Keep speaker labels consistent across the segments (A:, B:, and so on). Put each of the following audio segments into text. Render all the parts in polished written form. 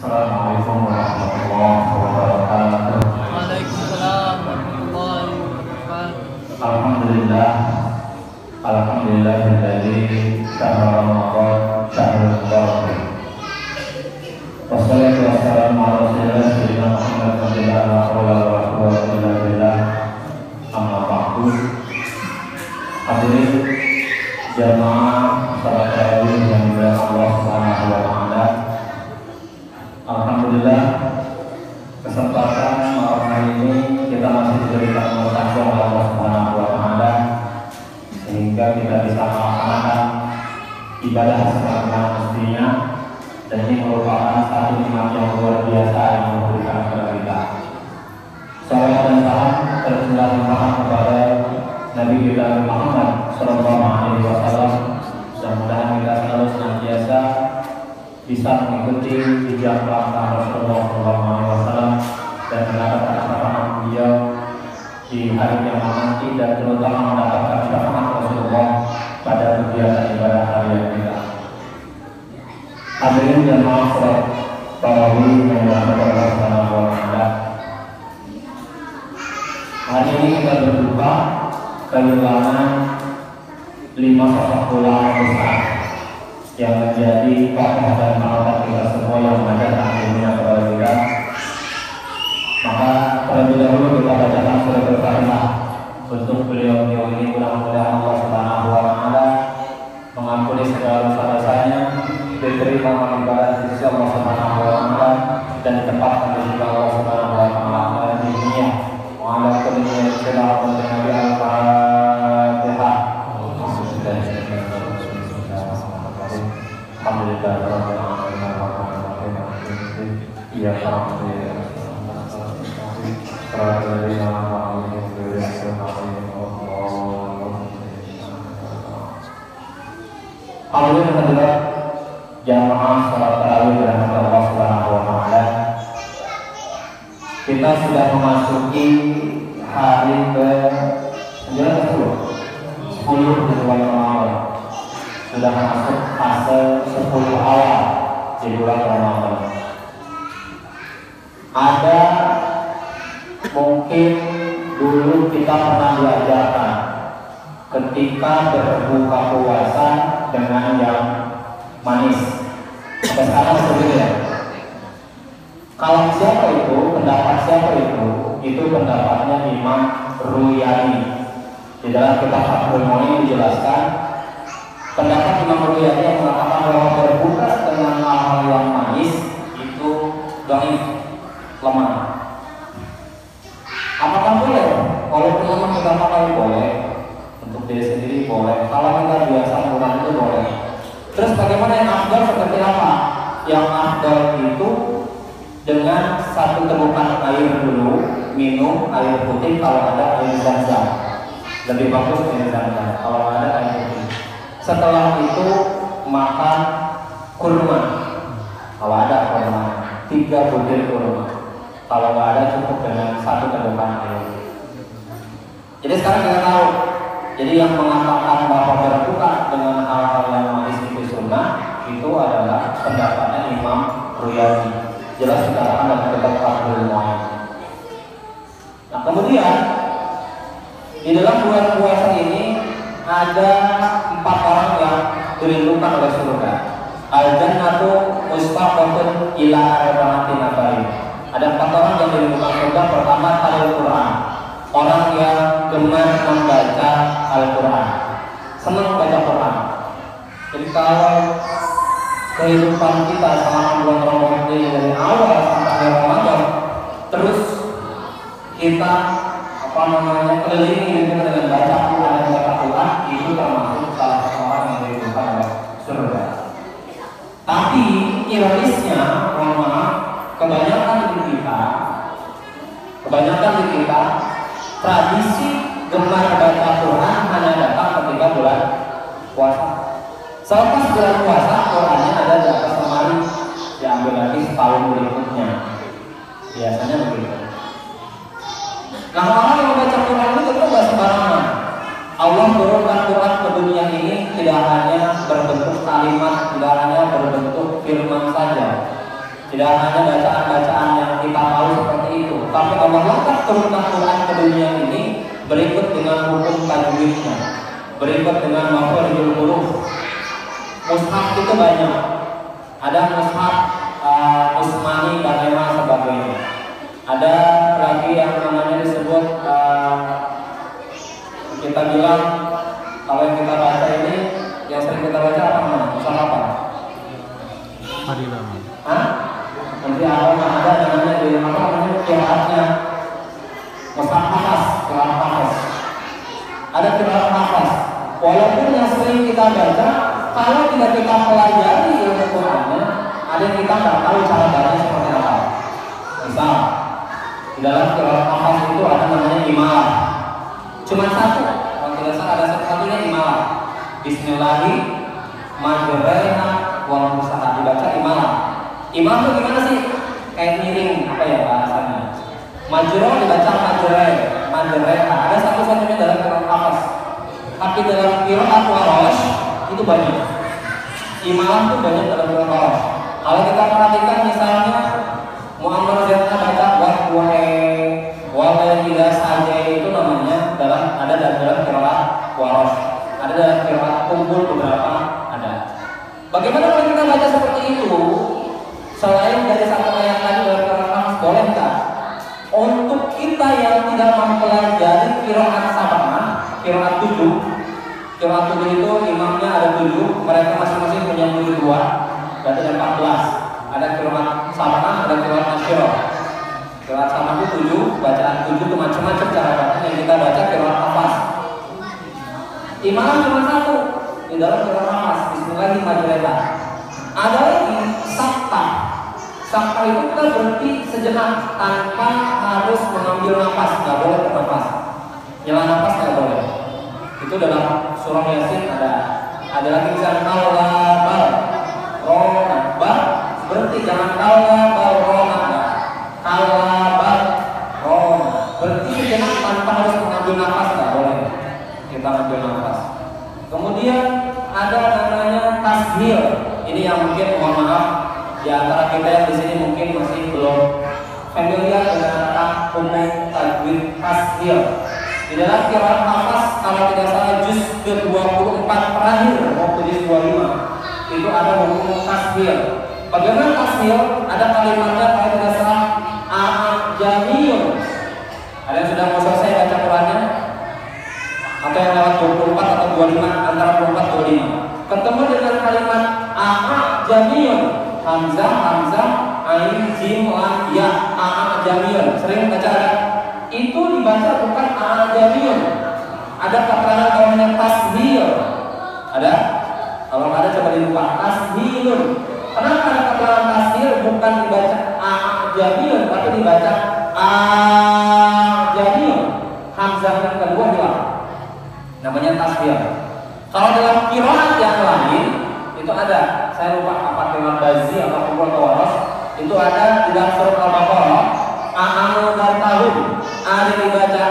A: Assalamualaikum warahmatullahi wabarakatuh.
B: Waalaikumsalam warahmatullahi wabarakatuh.
A: Alhamdulillah, alhamdulillahilladzi syahra Ramadan syahrul mubarak. Wassalatu wassalamu ala rasulillah sayyidina Muhammad wa ala alihi wa sahbihi. Amma ba'du. Hadirin jamaah salat tarawih yang dimuliakan Allah Subhanahu wa taala. Alhamdulillah, kesempatan malam hari ini kita masih diberikan kemudahan oleh Allah Subhanahu wa taala sehingga kita bisa melaksanakan ibadah sebagaimana mestinya, dan ini merupakan satu nikmat yang luar biasa yang memberikan kepada kita. Salawat dan salam tercurah limpahan kepada Nabi kita Muhammad Sallallahu Alaihi Wasallam. Mudah-mudahan kita selalu senantiasa bisa mengikuti jejak langkah Rasulullah Sallallahu Alaihi Wasallam dan mendapatkan syafaat beliau di hari kiamat nanti, dan terutama mendapatkan syafaat Rasulullah pada kegiatan ibadah harian kita. Hadirin jamaah salat tarawih yang dirahmati Allah Subhanahu wa taala. Hari ini kita berduka kehilangan 5 sosok ulama besar yang menjadi tokoh dan panutan kita semua yang mengajarkan ilmunya kepada kita. Maka terlebih dahulu kita bacakan surat Al-Fatihah untuk beliau-beliau ini. Mudah-mudahan Allah Subhanahu wa taala mengampuni segala dosa-dosanya, diterima ibadah di sisi Allah Subhanahu wa taala, dan ditempatkan di sisi Allah Subhanahu wa taala di dunia. Wa ala kulli shay'in Nabi Al-Fatihah. Alhamdulillah rabbil alamin. Ya Alhamdulillah hadirat jamaah salat tarawih dirahmati Allah Subhanahu wa taala. Kita sudah memasuki hari ke-9 10 di bulan Ramadan. Sudah masuk fase 10 awal di bulan Ramadan. Ada mungkin dulu kita pernah diajarkan ketika berbuka puasa dengan yang manis. Sampai sekarang seperti itu ya. Kalau siapa itu, pendapat siapa itu pendapatnya Imam Ruyani. Di dalam kitab Fathul Mu'in dijelaskan, pendapat Imam Ruyani yang mengatakan bahwa berbuka dengan hal-hal yang manis itu dhaif, lemah. Apakah boleh? Kalau memang kita pakai boleh, untuk diri sendiri boleh. Kalau kita biasa menggunakan itu boleh. Terus bagaimana yang afdal seperti apa? Yang afdal itu dengan 1 tegukan air dulu, minum air putih kalau ada air zam-zam. Lebih bagus air zam-zam kalau ada air putih. Setelah itu makan kurma, kalau ada kurma, 3 butir kurma. Kalau nggak ada cukup dengan 1 tegukan air. Jadi sekarang kita tahu. Jadi yang mengatakan bahwa berbuka dengan hal-hal yang manis itu sunnah, itu adalah pendapatnya Imam Ruyani. Jelas dikatakan dalam kitab Fathul Mu'in. Nah kemudian di dalam bulan puasa ini ada 4 orang yang dirindukan oleh surga. Al-jannatu mustaqatun ila arba'atin nafarin. Ada 4 orang yang dirindukan surga. Pertama, talil Quran, orang yang gemar membaca Al-Quran, senang baca Quran. Jadi kalau kehidupan kita selama bulan Ramadan ini dari awal sampai Ramadan, terus kita kelilingi dengan baca Quran dan baca Quran, itu termasuk salah satu orang yang dirindukan oleh surga. Tapi ironisnya, mohon maaf, kebanyakan di kita tradisi gemar baca Quran hanya datang ketika bulan puasa. Selepas bulan puasa, Qurannya ada di atas lemari, diambil lagi setahun berikutnya. Biasanya begitu. Nah, orang yang membaca Quran itu tentu nggak sembarangan. Allah turunkan Quran ke dunia ini tidak hanya berbentuk kalimat, tidak hanya berbentuk firman saja, Tidak hanya bacaan-bacaan yang kita tahu seperti itu, tapi Allah letak turunkan Quran ke dunia ini berikut dengan hukum tajwidnya, berikut dengan makharijul huruf. Mushaf itu banyak. Ada mushaf Usmani dan lain sebagainya. Ada lagi yang namanya disebut kita bilang kalau yang kita baca ini yang sering kita baca apa namanya? Mushaf apa?
B: Harilaman.
A: Hah? Nanti ada namanya di apa namanya qiraatnya mushaf hafaz, qiraat hafaz. Ada qiraat hafaz. Walaupun yang sering kita baca, kalau tidak kita pelajari ilmu Qur'annya, ada yang kita nggak tahu cara baca seperti apa. Misal di dalam qiraat hafaz itu ada namanya imalah. Cuma satu, kalau tidak salah ada satu-satunya imalah. Bismillahirrahmanirrahim wal musaha dibaca imalah. Imam itu gimana sih? Kayak miring, apa ya bahasanya? Majro dibaca majreha. Ada satu-satunya dalam qiraat hafaz. Tapi dalam qiraat warosh itu banyak. Imam itu banyak dalam qiraat warosh. Kalau kita perhatikan misalnya Muhammad Zainal baca wal tidak saja itu namanya ada dalam qiraat warosh. Ada dalam qiraat kumpul beberapa ada. Bagaimana kalau kita baca seperti itu? Selain dari satu ayat tadi dalam qiraat hafaz, boleh nggak? Untuk kita yang tidak mempelajari qiraat sab'ah, qiraat 7 itu imamnya ada 7, mereka masing-masing punya guru 2, berarti ada 14. Ada qiraat sab'ah, ada qiraat asyirah. Qiraat sab'ah itu 7, bacaan 7 itu macam-macam cara baca yang kita baca qiraat hafaz. Imam cuma satu di dalam qiraat hafaz, bismillahirrahmanirrahim. Ada lagi sakta. Sakta itu kita berhenti sejenak tanpa harus mengambil nafas, nggak boleh bernafas. Nyela nafas nggak boleh. Itu dalam surah Yasin ada. Ada lagi misalnya Allah rona bar berhenti, jangan Allah rona rona berhenti sejenak tanpa harus mengambil nafas, nggak boleh. Kita ambil nafas. Kemudian ada namanya tashil. Ini yang mungkin mohon maaf di antara kita yang di sini mungkin masih belum familiar dengan umum tajwid tashil. Di dalam qiraat hafaz kalau tidak salah juz ke-24 terakhir waktu juz 25 itu ada hukum tashil. Bagaimana tashil? Ada kalimatnya kalau tidak salah a'jamiyun. Ada yang sudah mau selesai baca Qurannya? Atau yang lewat 24 atau 25 antara 24 25 ketemu dengan kalimat a'jamiyun, hamzah, ain, jim, lam, ya, a'jamiyun. Sering baca ada? Itu dibaca bukan a'jamiyun. Ada keterangan namanya tashil. Ada? Kalau ada coba dibuka tashilun. Kenapa ada keterangan tashil bukan dibaca a'jamiyun tapi dibaca a'jamiyun? Hamzah yang kedua hilang. Namanya tashil. Kalau dalam qiraat yang lain itu ada, saya lupa apa qiraat Bazi atau qiraat Warosh, itu ada di dalam surat Al-Baqarah, a'al dartahum, ada dibaca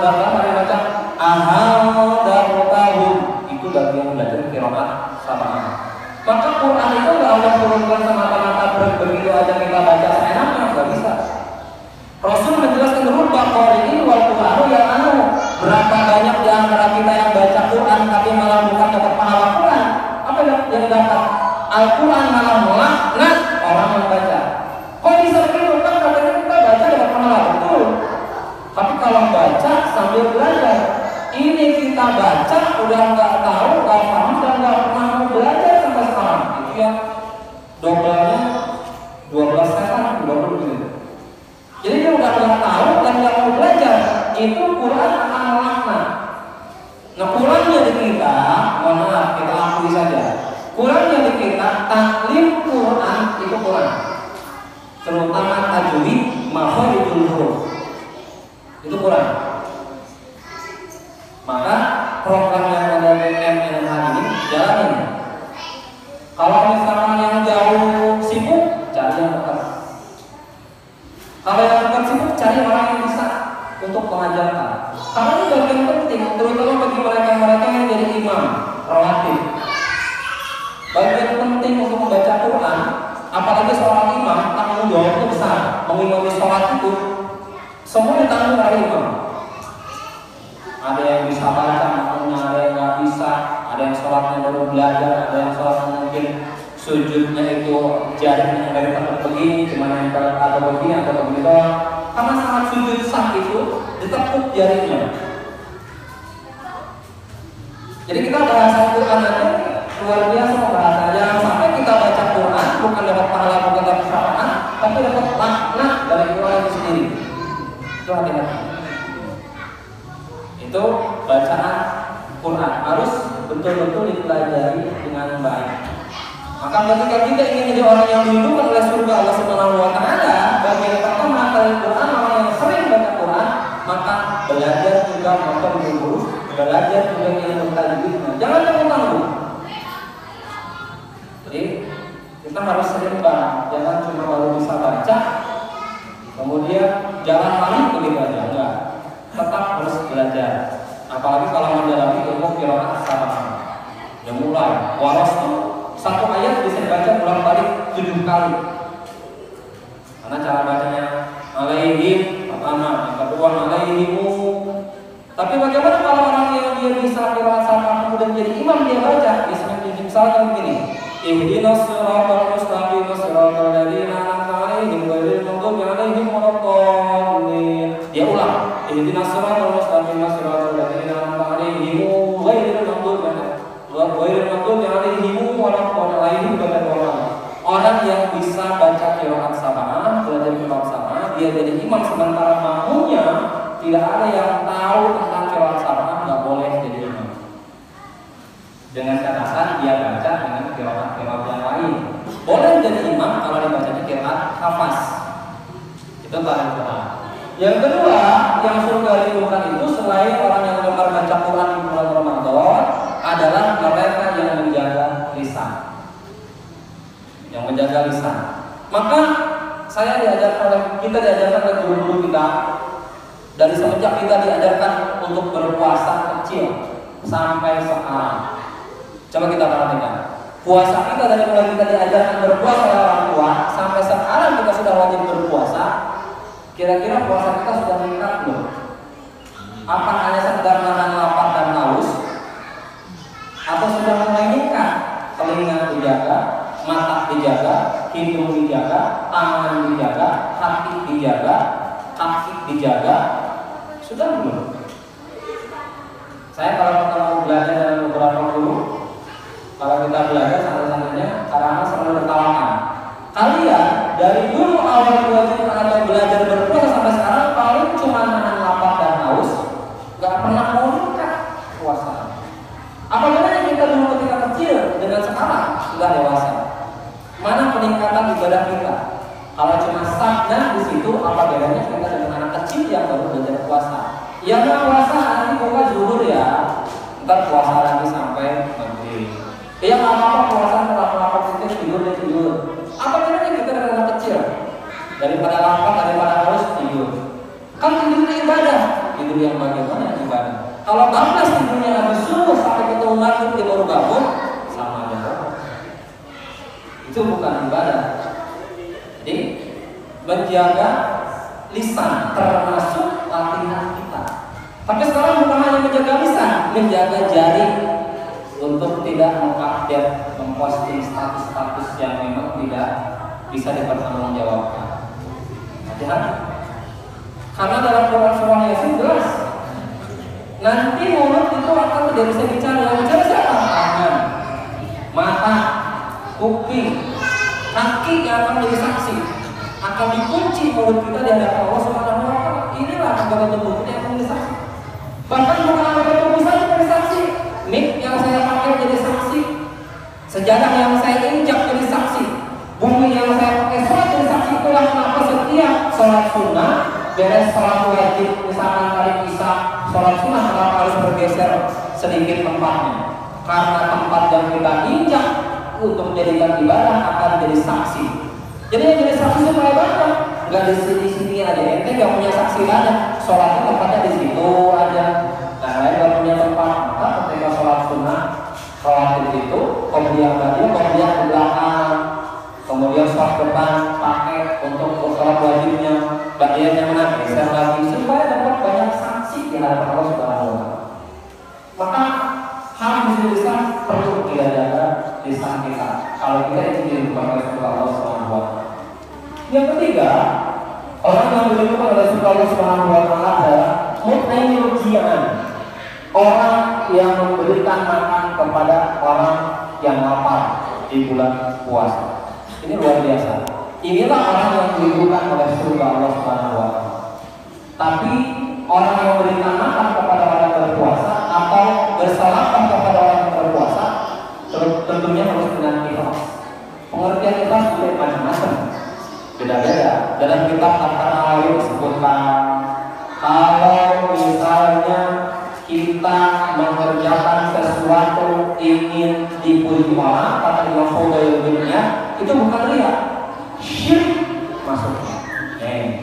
A: dartahum, ada dibaca ahal dartahum. Itu bagi yang belajar qiraat sab'ah. Maka Quran itu nggak Allah turunkan semata-mata begitu aja kita baca seenaknya, nggak bisa. Rasul menjelaskan rubah qari'in wal Qur'anu yang berapa banyak di antara kita yang baca Quran tapi malah bukan dapat pahala Quran. Apa yang dapat? Al-Quran malah melaknat orang yang baca. Kok bisa begitu? Kan katanya kita baca dapat pahala, betul. Tapi kalau baca sambil belajar, ini kita baca udah nggak tahu, nggak paham dan nggak pernah mau belajar sampai sekarang. Itu ya dobelnya 12 setan, 20 gitu. Jadi dia udah nggak tahu dan nggak mau belajar, itu Quran akan melaknat. Nah Qurannya di kita, mohon maaf kita akui saja. Qurannya di kita, taklim Quran itu Quran, terutama tajwid, makharijul huruf itu Quran. Maka program yang ada di MNH ini jalanin. Kalau misalkan yang jauh sibuk, cari yang dekat. Kalau yang dekat sibuk, cari orang yang bisa untuk mengajarkan. Karena ini bagian penting, terutama bagi mereka-mereka yang jadi imam, rawatib. Bagian penting untuk membaca Quran, apalagi seorang Semua ditanggung oleh imam. Ada yang bisa baca, makmumnya ada yang nggak bisa, ada yang sholatnya baru belajar, ada yang sholatnya mungkin sujudnya itu jarinya dari tempat begini, cuma yang atau begini atau begitu doang. Karena saat sujud sah itu ditekuk jarinya. Jadi kita bahasa Quran aja luar biasa bahasa. Jangan sampai kita baca Quran bukan dapat pahala, bukan dapat syafaat, tapi dapat laknat dari Quran itu sendiri. Itu hati-hati. Itu bacaan Quran harus betul-betul dipelajari dengan baik. Maka ketika kita ingin jadi orang yang dirindukan oleh surga Allah Subhanahu wa Ta'ala, bagian pertama dari Quran, orang yang sering baca Quran, maka belajar juga motor dulu, belajar juga ilmu tajwidnya. Jangan tanggung-tanggung. Jadi kita harus seimbang, jangan cuma baru bisa baca, kemudian jalan balik begitu aja, enggak. Tetap harus belajar. Apalagi kalau mendalami ilmu qiraat sama. Yang mulai waras tuh satu ayat bisa dibaca bolak-balik 7 kali. Karena cara bacanya alaihim pertama, yang kedua alaihimu. Tapi bagaimana kalau orang yang dia bisa qiraat sama kemudian jadi imam dia baca, misalnya begini. Ihdinas siratal mustaqim siratal ladzina an'amta 'alaihim ghairil maghdubi 'alaihim waladdallin. Dia ulang. Ihdinas siratal mustaqim siratal ladzina an'amta 'alaihim ghairil maghdubi 'alaihim waladdallin. Orang yang bisa baca qiraat sab'ah, belajar qiraat sab'ah, dia jadi imam sementara makmumnya tidak ada yang tahu tentang qiraat sab'ah, enggak boleh jadi imam. Dengan catatan dia baca dengan qiraat yang lain. Boleh jadi imam kalau dibacanya qiraat hafaz. Itu pertama. Yang kedua, yang surga dibuka itu selain orang yang gemar baca Quran di bulan Ramadan adalah mereka yang menjaga lisan. Yang menjaga lisan. Maka kita diajarkan oleh guru-guru kita dari semenjak kita diajarkan untuk berpuasa kecil sampai sekarang. Coba kita perhatikan. Puasa kita dari mulai kita diajarkan berpuasa oleh orang tua sampai sekarang kita sudah wajib berpuasa. Kira-kira puasa kita sudah meningkat belum? Apa hanya sekedar nahan lapar dan haus? Atau sudah mulai meningkat? Telinga dijaga, mata dijaga, hidung dijaga, tangan dijaga, hati dijaga, kaki dijaga. Sudah belum? Saya kalau ketemu belajar dengan beberapa guru, kalau kita belajar santai-santainya, karena selalu tertawakan. Kalian dari dulu awal belajar berpuasa sampai sekarang paling cuma nahan lapar dan haus, nggak pernah mau meningkat puasa. Apa bedanya kita dulu ketika kecil dengan sekarang sudah dewasa? Mana peningkatan ibadah kita? Kalau cuma stagnan di situ, apa bedanya kita dengan anak kecil yang baru belajar puasa? Yang nggak puasa nanti bukan zuhur ya, ntar puasa lagi sampai maghrib. Yang nggak apa-apa puasa lapar tidur dan tidur. Apa bedanya kita dengan anak kecil? Daripada lapar, daripada haus tidur. Kan tidurnya ibadah. Tidur yang bagaimana ibadah? Kalau bablas tidurnya habis subuh sampai ketemu maghrib dia baru bangun, sama aja. Itu bukan ibadah. Jadi menjaga lisan termasuk latihan kita. Tapi sekarang bukan hanya menjaga lisan, menjaga jari untuk tidak mengupdate, memposting status-status yang memang tidak bisa dipertanggungjawabkan. Hati-hati. Karena dalam Quran surah Yasin jelas, nanti mulut itu akan tidak bisa bicara. Yang bicara siapa? Tangan, mata, kuping, kaki yang akan menjadi saksi. Akan dikunci mulut kita di hadapan Allah Subhanahu wa Ta'ala. Inilah anggota tubuh kita yang menjadi saksi. Bahkan bukan anggota tubuh saja menjadi saksi. Mic yang saya pakai jadi saksi. Sejadah yang saya injak jadi saksi. Bumi yang saya pakai sholat jadi saksi. Itulah kenapa setiap sholat sunnah beres sholat wajib, misalkan hari Isya, sholat sunnah kenapa harus bergeser sedikit tempatnya? Karena tempat yang kita injak untuk menjadikan ibadah akan jadi saksi. Jadi yang jadi saksi supaya banyak, nggak di sini aja. Ente nggak punya saksi banyak, sholatnya tempatnya di situ aja. Nah, lain nggak punya tempat, maka ketika sholat sunnah, sholat di situ, kemudian di belakang, kemudian sholat depan pakai untuk sholat wajibnya, bagiannya mana? Geser lagi Maka harus lisan perlu kita jaga lisan kita. Kalau kita ingin diridhoi oleh Allah Subhanahu wa Ta'ala. Yang ketiga, orang yang diridhoi oleh Allah Subhanahu wa Ta'ala adalah mut'ainul ji'an. Orang yang memberikan makan kepada orang yang lapar di bulan puasa. Ini luar biasa. Inilah orang yang diridhoi oleh surga Allah Subhanahu wa Ta'ala. Tapi orang yang memberikan makan kepada orang berpuasa atau bersalawat kepada orang yang berpuasa tentunya harus dengan ikhlas. Pengertian ikhlas itu macam-macam, beda-beda. Dalam kitab At-Tarawih disebutkan kalau misalnya kita mengerjakan sesuatu ingin dipuji orang, kata Imam Fudail bin Iyad, itu bukan riya, syirik masuknya.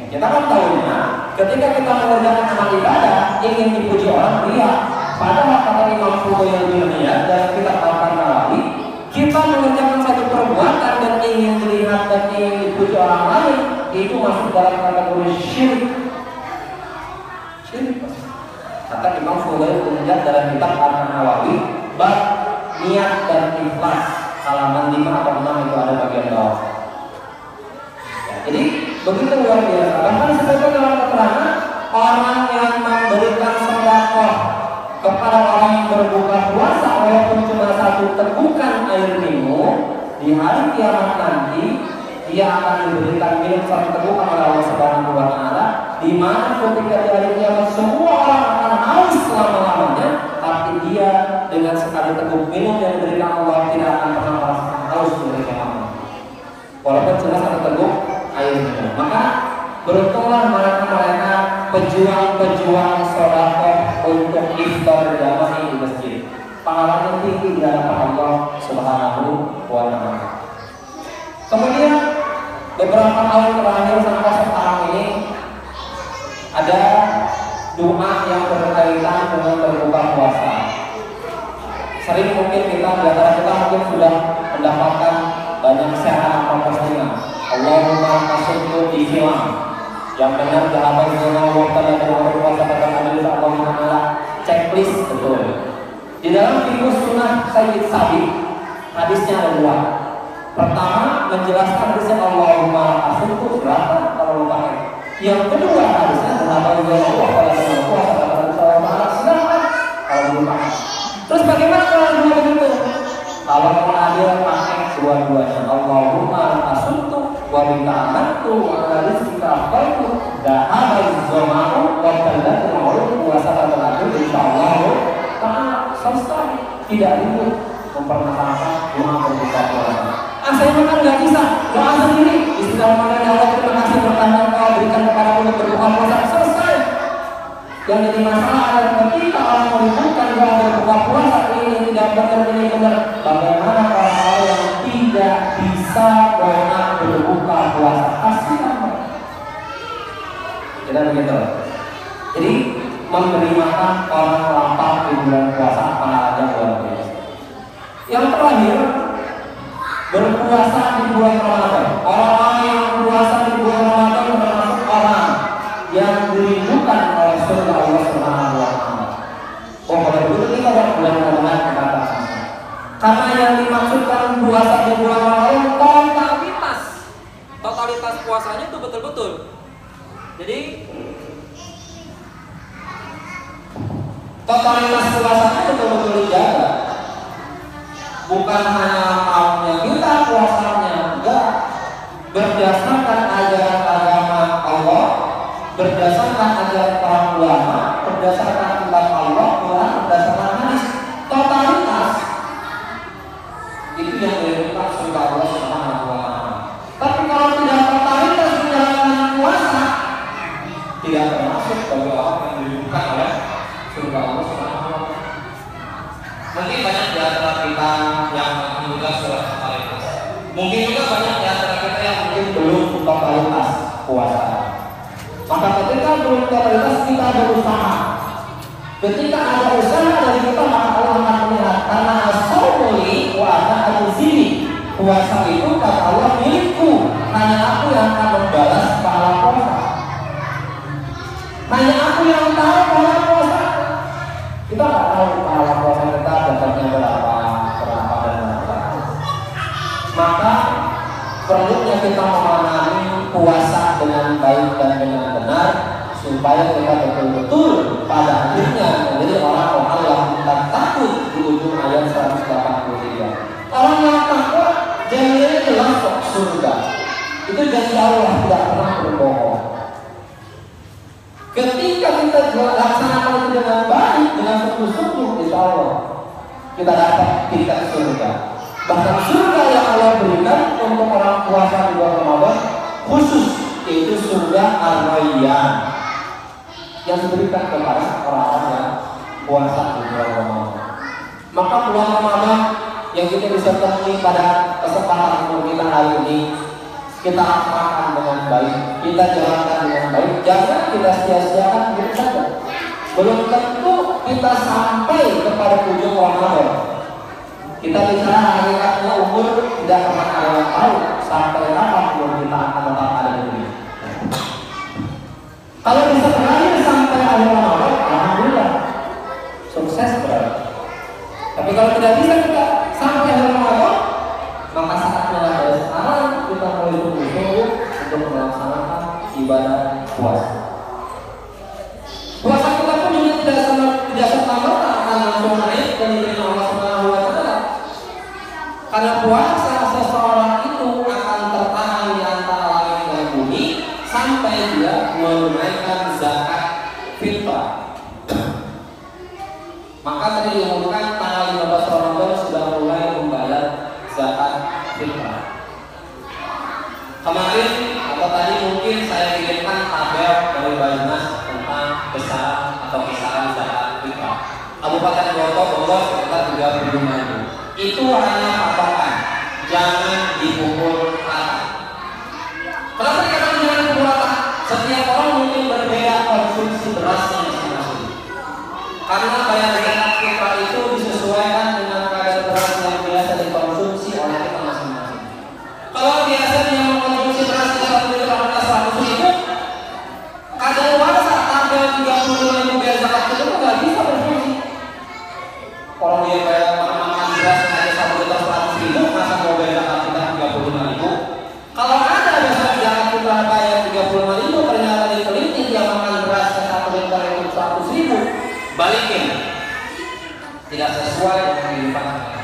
A: Kita kan tahunya ketika kita mengerjakan amal ibadah ingin dipuji orang, riya. Padahal kata Imam Fudail bin Iyad dan kitab At-Tarawih, kita mengerjakan satu perbuatan dan ingin dilihat dan ingin dipuji orang lain, itu masuk dalam kategori syirik. Syirik. Kata Imam Fudail bin Iyad dalam kitab At-Tarawih, bab niat dan ikhlas, halaman 5 atau 6 itu ada bagian bawah. Ya, jadi begitu luar biasa. Bahkan disebutkan dalam keterangan orang yang memberikan sedekah kepada orang yang berbuka puasa walaupun cuma satu tegukan air minum, di hari kiamat nanti dia akan diberikan minum satu tegukan oleh Allah Subhanahu wa Ta'ala, di mana ketika di hari kiamat semua orang akan haus selama-lamanya, tapi dia dengan sekali teguk minum yang diberikan Allah tidak akan pernah merasakan haus di hari kiamat. Walaupun cuma satu teguk air minum. Maka beruntunglah mereka pejuang-pejuang sedekah untuk iftar jamaah di masjid. Pahalanya tinggi di hadapan Allah Subhanahu wa Ta'ala. Kemudian beberapa tahun terakhir sampai sekarang ini ada doa yang berkaitan dengan berbuka puasa. Sering mungkin kita mungkin sudah mendapatkan banyak siaran atau postingan. Allahumma masukku di hilang. Yang benar jawaban zona waktu dan berpuasa pada hadis Allahumma ala checklist betul. Di dalam fikih sunnah Sayyid Sabiq hadisnya ada dua. Pertama menjelaskan hadisnya Allahumma masukku berapa kalau lupa. Yang kedua hadisnya jawaban zona waktu dan berpuasa pada hadis Allahumma silakan kalau lupa. Terus bagaimana kalau dua begitu? Kalau mau adil pakai dua-duanya. Allahumma masukku wa bika amantu wa ala rizqika afdaltu da'abal zama'u wa kallatul ma'ruf wa sabatul adil insyaallah ta'ala. Selesai, tidak ribut mempermasalahkan doa berbuka puasa. Saya makan nggak bisa, doa sendiri istilah mana Allah terima kasih pertama kau berikan kepada untuk berbuka puasa. Selesai. Yang jadi masalah adalah ketika orang meributkan doa berbuka puasa ini tidak benar ini benar. Bagaimana orang yang tidak bisa doa berbuka puasa? Kasihan mereka. Tidak begitu. Jadi memberi makan orang lapar di bulan puasa pahalanya luar biasa. Yang terakhir, berpuasa di bulan Ramadan. Orang yang berpuasa di bulan Ramadan termasuk orang yang dirindukan oleh surga Allah Subhanahu wa Ta'ala. Oh, kalau begitu kita ada bulan Ramadan kata. Karena yang dimaksudkan puasa di bulan Ramadan totalitas puasanya itu betul-betul. Jadi totalitas puasanya betul-betul dijaga. Bukan hanya maunya kita puasanya, enggak. Berdasarkan ajaran agama Allah, berdasarkan ajaran para ulama, berdasarkan kitab Allah, berdasarkan hadis. Totalitas itu yang dirindukan surga Allah Subhanahu wa Ta'ala. Tapi kalau tidak totalitas menjalankan puasa, tidak termasuk bagi orang yang dirindukan oleh surga Allah Subhanahu wa Ta'ala. Mungkin banyak di antara kita yang alhamdulillah sudah totalitas. Mungkin juga banyak di antara kita yang mungkin belum totalitas puasa. Maka ketika belum totalitas kita berusaha. Ketika ada usaha dari kita maka Allah akan melihat. Karena as-sawmuli wa ana al-zini. Puasa itu kata Allah milikku. Hanya aku yang akan membalas pahala puasa. Hanya aku yang tahu pahala puasa. Kita nggak tahu pahala
C: puasa dengan baik dan dengan benar, supaya kita betul-betul pada akhirnya menjadi orang-orang yang kita takut di ujung ayat 183. Orang yang takut janjinya jelas kok surga. Itu janji Allah, tidak pernah berbohong. Ketika kita laksanakan itu dengan baik, dengan sungguh-sungguh, insya Allah kita dapat tiket surga. Bahkan surga yang Allah berikan untuk orang puasa di bulan Ramadan khusus, yaitu surga Ar-Rayyan yang diberikan kepada orang-orang yang puasa di bulan Ramadan. Maka bulan Ramadan yang kita bisa temui pada kesempatan umur kita hari ini, kita laksanakan dengan baik, kita jalankan dengan baik, jangan kita sia-siakan begitu saja. Belum tentu kita sampai kepada ujung Ramadan. Kita bicara hakikatnya umur tidak pernah ada yang tahu sampai kapan umur kita akan tetap ada di dunia. Kalau bisa berakhir sampai akhir Ramadan, alhamdulillah, sukses berarti. Tapi kalau tidak bisa kita sampai akhir Ramadan, maka saatnya dari sekarang kita mulai sungguh-sungguh untuk melaksanakan ibadah puasa. Puasa kita pun juga tidak serta-merta akan langsung naik dan diterima Allah Subhanahu wa Ta'ala. Karena puasa seseorang itu akan tertahan di antara langit dan bumi sampai dia menunaikan zakat fitrah. Maka tadi diumumkan tanggal 15 Ramadan sudah mulai membayar zakat fitrah. Kemarin atau tadi mungkin saya kirimkan tabel dari Bajnas tentang besaran atau kisaran zakat fitrah. Kabupaten Bogor sekitar 35.000. Itu hanya patokan, jangan dipukul rata. Kenapa dikatakan jangan dipukul rata? Setiap orang mungkin berbeda konsumsi berasnya masing-masing. Karena bayar zakat fitrah itu disesuaikan dengan kadar beras yang biasa dikonsumsi oleh kita masing-masing. Kalau biasanya mengkonsumsi beras 1 liter harga 100.000, kadar luarsa tanggal 35.000 bayar zakat fitrah nggak bisa berfungsi. Kalau dia bayar makan beras hanya 1 liter 100.000, masa mau bayar zakat fitrah 35.000? Kalau ada besok zakat fitrah bayar 35.000, ternyata diteliti dia makan beras 1 liter itu 100.000, balikin, tidak sesuai dengan kehidupan kita.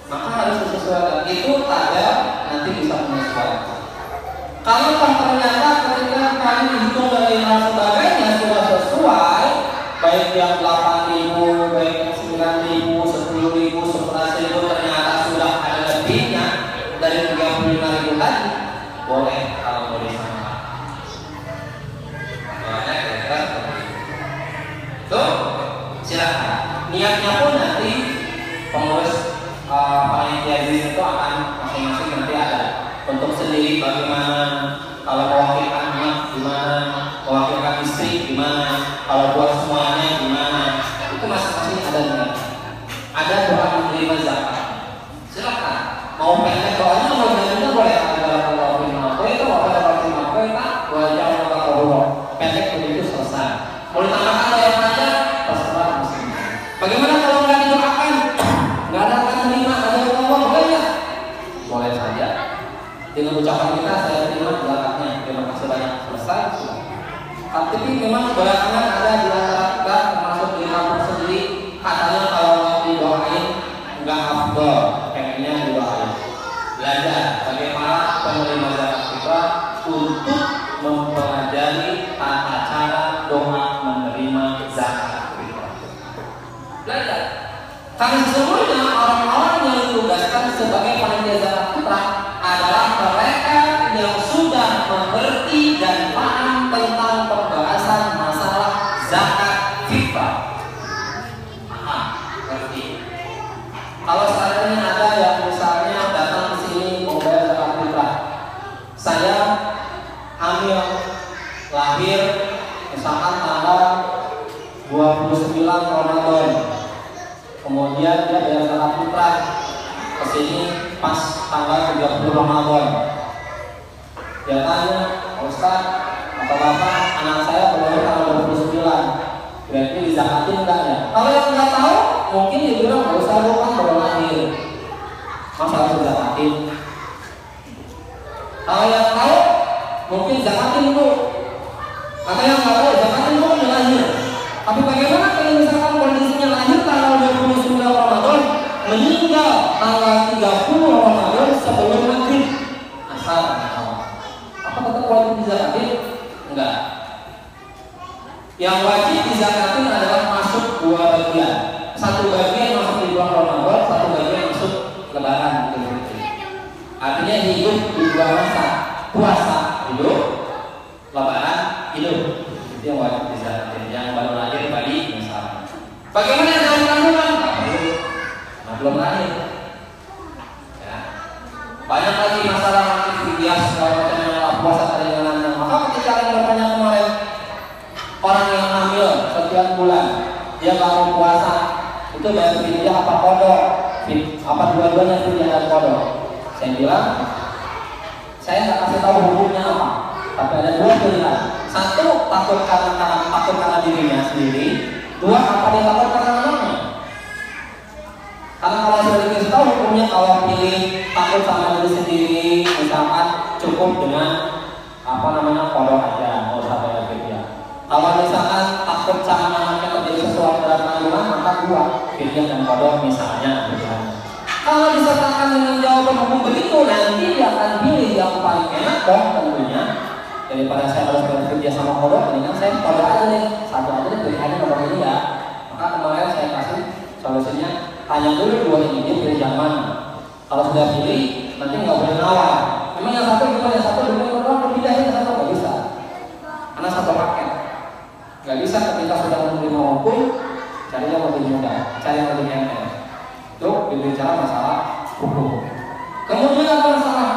C: Maka harus disesuaikan. Itu ada nanti bisa menyesuaikan. Kalau ternyata ketika kami hitung dari hal sebagainya sudah sesuai, baik yang 8.000, baik yang 9.000, 10.000, 11.000, ternyata sudah ada lebihnya dari 35.000 tadi, boleh kalau mau disamakan. Boleh, kira-kira seperti itu. Tuh, silakan. Niatnya pun nanti pengurus panitia itu akan masing-masing nanti ada untuk sendiri bagaimana, kalau mewakilkan anak gimana, mewakilkan istri gimana, kalau buat semuanya gimana, itu masing-masing ada niat. Ada doa menerima zakat. Silakan. Mau pendek doanya, mau pendeknya boleh. Ada kalau lima itu, apa kalau lima tak boleh jauh kalau pendek begitu selesai. Mau ditambahkan doa saja, terserah masing-masing. Bagaimana kalau nggak didoakan, nggak ada akan terima, ada yang ngomong boleh? Boleh saja. Dengan ucapan kita saya terima zakatnya. Terima kasih banyak, selesai. Tapi memang belakangan ada di antara kita termasuk di kampung sendiri katanya kalau mau didoain nggak afdol, pengennya didoain. Belajar bagaimana penerima zakat kita untuk mempelajari tata cara doa menerima zakat kita. Belajar. Karena sesungguhnya orang-orang yang ditugaskan sebagai panitia zakat fitrah adalah mereka yang sudah mengerti dan paham tentang pembahasan masalah zakat fitrah. Paham, ngerti. Kalau seandainya ada yang misalnya datang ke sini mau bayar zakat fitrah, saya hamil, lahir misalkan tanggal 29 Ramadan, kemudian dia bayar zakat fitrah kesini pas tanggal 30 Ramadan. Dia tanya, Ustaz atau Bapak, anak saya baru tanggal 29, berarti dizakatin enggak ya? Kalau yang nggak tahu, mungkin dia bilang nggak usah, lu kan baru lahir, masa harus dizakatin. Kalau yang tahu, mungkin zakatin dulu. Atau yang nggak boleh zakatin dulu udah lahir. Tapi bagaimana kalau misalkan kondisinya lahir tanggal 29 Ramadan, meninggal tanggal 30 Ramadan sebelum maghrib? Asal apa tetap wajib dizakatin? Enggak. Yang wajib dizakatin adalah masuk dua bagian. Satu bagian masuk di bulan Ramadan, satu bagian masuk Lebaran. Artinya hidup di dua masa, puasa hidup, Lebaran hidup. Itu yang wajib dizakatin. Yang baru lahir tadi misalnya. Bagaimana dalam kandungan? Belum lahir. Ya. Banyak lagi masalah nanti fidyah segala macam yang puasa tadi dengan. Maka ketika kalian bertanya kemarin, orang yang hamil sekian bulan dia baru puasa, itu bayar fidyah apa kodok? Apa dua-duanya fidyah dan kodok? Saya bilang, saya nggak kasih tahu hukumnya apa, tapi ada dua pilihan. Satu, takut karena dirinya sendiri. Dua, apa dia takut karena anaknya? Karena kalau sudah dikasih tahu hukumnya, kalau pilih takut sama diri sendiri, misalkan cukup dengan kodok aja, nggak usah bayar fidyah. Kalau misalkan takut sama anaknya terjadi sesuatu dalam kandungan, maka dua, fidyah dan kodok misalnya. Kalau disertakan dengan jawaban hukum begitu, nanti dia akan pilih yang paling enak dong tentunya. Daripada saya harus bekerja sama kodok, mendingan saya kodok aja deh, satu aja deh, pilih aja kodok ini ya. Maka kemarin saya kasih solusinya, tanya dulu dua ini, dia pilih yang mana. Kalau sudah pilih, nanti nggak boleh nawar. Memang yang satu gimana, yang satu dulu kodok, pindahin yang satu nggak bisa. Karena satu paket. Nggak bisa ketika sudah menerima hukum, cari yang lebih mudah, cari yang lebih enteng. Itu berbicara masalah hukum. Kemudian ada masalah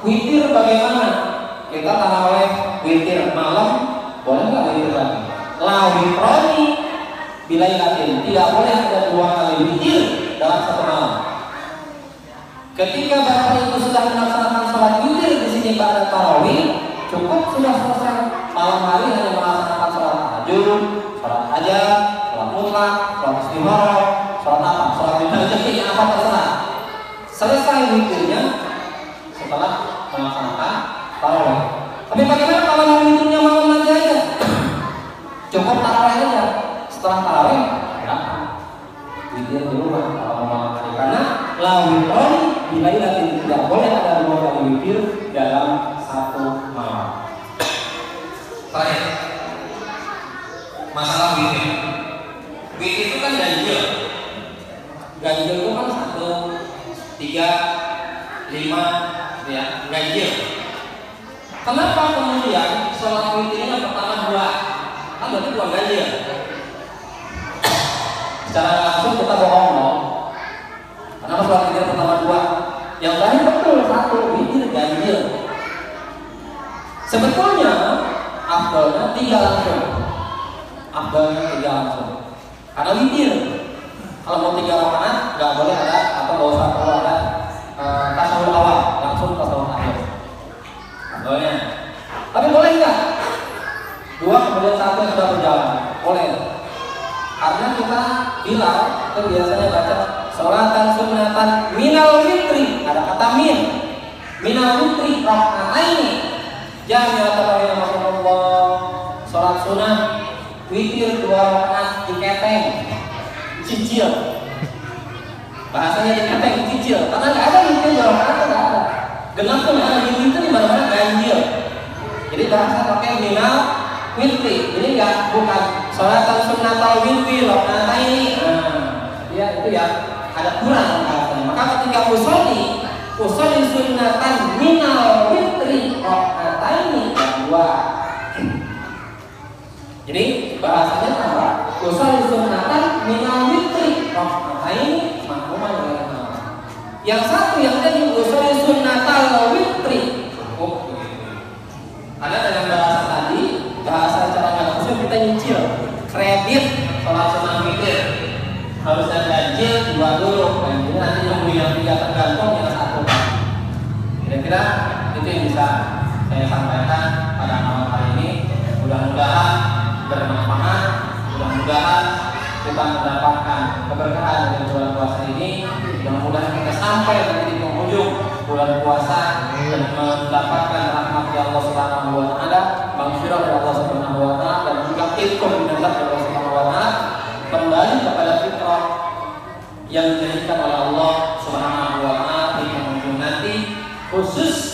C: witir bagaimana? Kita tarawih witir malam, boleh nggak witir lagi? La witroni bilailatin, tidak boleh ada dua kali witir dalam satu malam. Ketika bapak itu sudah melaksanakan sholat witir di sini pada tarawih, cukup sudah selesai. Malam hari hanya melaksanakan sholat tahajud, sholat hajat, sholat mutlak, sholat istimara, sholat apa? Sholat witir apa terserah. Selesai witirnya setelah melaksanakan tarawih. Tapi bagaimana kalau yang witirnya malam nanti aja? Cukup tarawih aja. Setelah tarawih, ya witir di rumah kalau malam hari. Karena la witron bilailatin, tidak boleh ada dua kali witir dalam satu malam. Terakhir, masalah witir. Witir itu kan ganjil. Ganjil itu kan 1, 3, 5, ya, ganjil. Kenapa kemudian sholat witirnya pertama 2? Kan berarti bukan ganjil. Secara langsung kita bohong dong. Kenapa sholat witir pertama 2? Yang terakhir betul 1, witir ganjil. Sebetulnya afdalnya 3 langsung. Afdalnya 3 langsung. Karena witir. Kalau mau 3 rakaat nggak boleh ada atau nggak usah perlu ada tasawuf awal, langsung tasawuf akhir. Boleh. Tapi boleh nggak? 2 kemudian 1 yang sudah berjalan, boleh. Karena kita bilang itu biasanya baca sholatan sunnatan minal witri, ada kata minal witri raka'aini. Jangan tarawih Rasulullah, sholat sunnah witir 2 rakaat diketeng. Cicil, bahasanya dikatakan cicil, karena nggak ada witir dalam kata, nggak ada. Genap pun ada witir itu di mana-mana ganjil. Jadi bahasa pakai minal witri. Jadi nggak, bukan sholatan sunnatal witri rakaat ini. Ya itu ya ada kurang bahasanya. Maka ketika usolli sunnatan minal witri rakaat ini dua. Jadi bahasanya apa? Usolli sunnatan minal witri rakaat makmuman dengan. Yang satu yang tadi usolli sunnatal witri. Oh, begitu. Karena dengan bahasa tadi, bahasa cara nggak kita nyicil, kredit sholat sunnah witir. Harusnya ganjil 2 dulu, ganjil nanti nunggu yang 3 tergantung yang 1. Kira-kira itu yang bisa saya sampaikan pada malam hari ini. Mudah-mudahan bermanfaat, mudah-mudahan kita mendapatkan keberkahan dari bulan puasa ini. Mudah-mudahan kita sampai di penghujung bulan puasa dan mendapatkan rahmat dari Allah Subhanahu wa taala, maghfirah dari Allah Subhanahu wa taala dan juga itqun minallah dari Allah Subhanahu wa taala, kembali kepada fitrah yang dijadikan oleh Allah Subhanahu wa taala di penghujung nanti, khusus